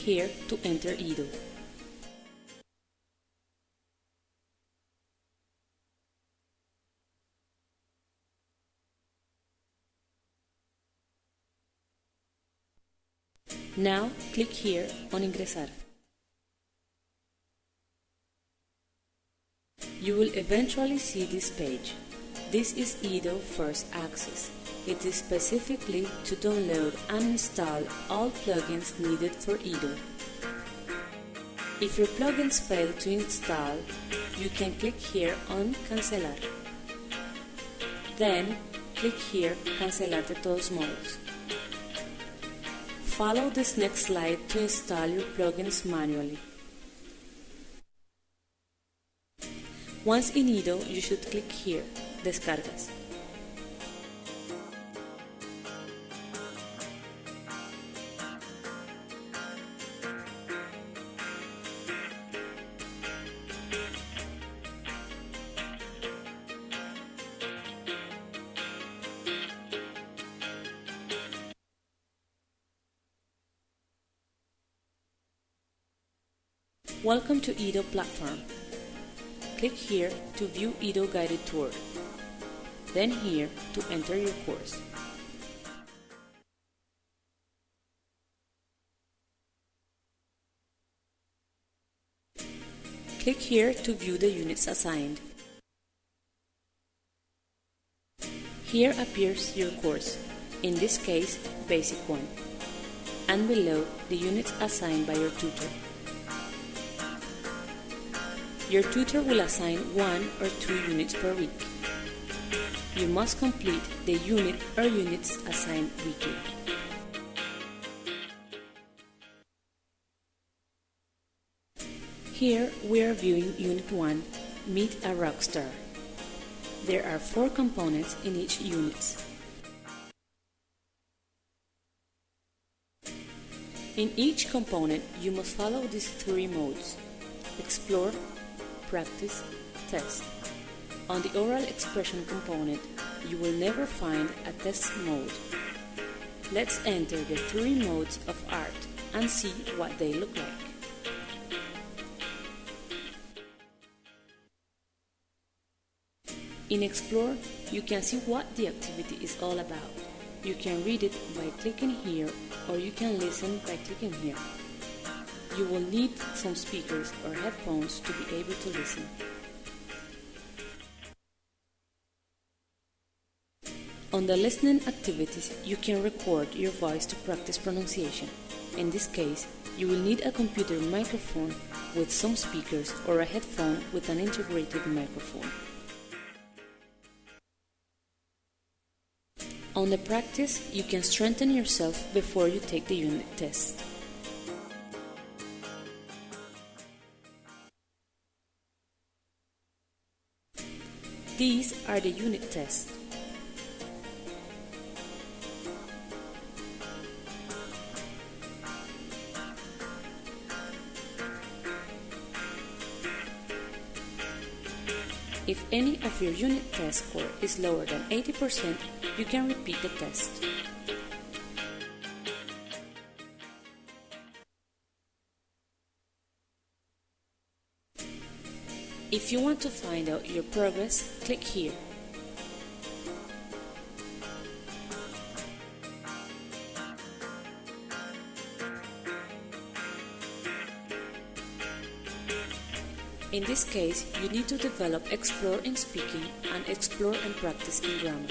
here to enter Edo. Now click here on Ingresar. You will eventually see this page. This is Edo First Access. It is specifically to download and install all plugins needed for Edo. If your plugins fail to install, you can click here on Cancelar. Then click here Cancelar de todos modos. Follow this next slide to install your plugins manually. Once in Edo, you should click here, Descargas. Welcome to Edo platform. Click here to view Edo guided tour. Then here to enter your course. Click here to view the units assigned. Here appears your course, in this case Basic 1, and below the units assigned by your tutor. Your tutor will assign 1 or 2 units per week. You must complete the unit or units assigned weekly. Here we are viewing Unit 1, Meet a Rockstar. There are 4 components in each unit. In each component, you must follow these 3 modes: Explore, Practice, Test. On the oral expression component, you will never find a test mode. Let's enter the 3 modes of art and see what they look like. In Explore, you can see what the activity is all about. You can read it by clicking here, or you can listen by clicking here. You will need some speakers or headphones to be able to listen. On the listening activities, you can record your voice to practice pronunciation. In this case, you will need a computer microphone with some speakers or a headphone with an integrated microphone. On the practice, you can strengthen yourself before you take the unit test. These are the unit tests. If any of your unit test score is lower than 80%, you can repeat the test. If you want to find out your progress, click here. In this case, you need to develop Explore in speaking and Explore and practice in grammar.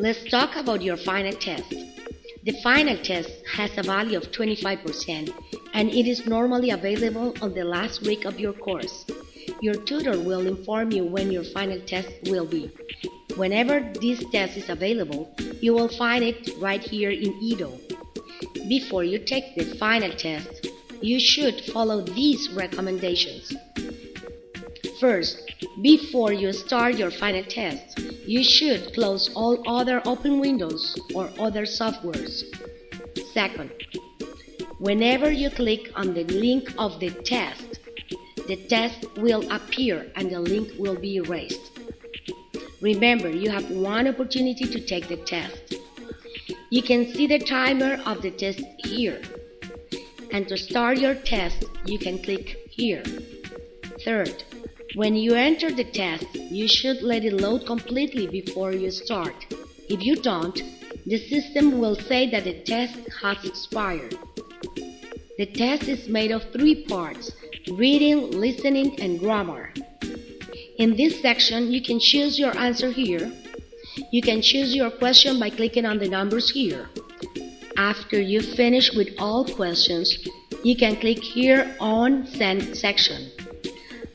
let's talk about your final test. The final test has a value of 25% and it is normally available on the last week of your course. Your tutor will inform you when your final test will be. Whenever this test is available, you will find it right here in Edo. Before you take the final test, you should follow these recommendations. First, before you start your final test, you should close all other open windows or other softwares. Second, whenever you click on the link of the test will appear and the link will be erased. Remember, you have one opportunity to take the test. You can see the timer of the test here. And to start your test, you can click here. Third, when you enter the test, you should let it load completely before you start. If you don't, the system will say that the test has expired. The test is made of 3 parts: reading, listening, and grammar. In this section, you can choose your answer here. You can choose your question by clicking on the numbers here. After you finish with all questions, you can click here on Send section.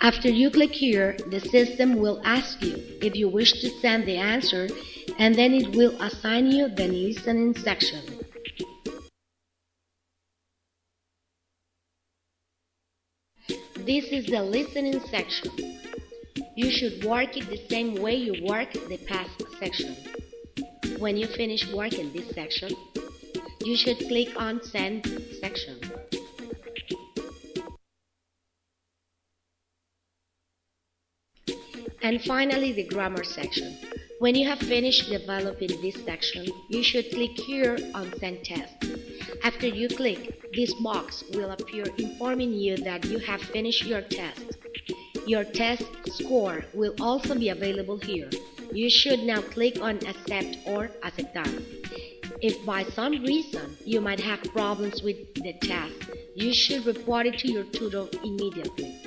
After you click here, the system will ask you if you wish to send the answer, and then it will assign you the listening section. This is the listening section. You should work it the same way you worked the past section. When you finish working this section, you should click on Send section. And finally, the grammar section. When you have finished developing this section, you should click here on Send Test. After you click, this box will appear informing you that you have finished your test. Your test score will also be available here. You should now click on Accept or Aceptar. If by some reason you might have problems with the test, you should report it to your tutor immediately.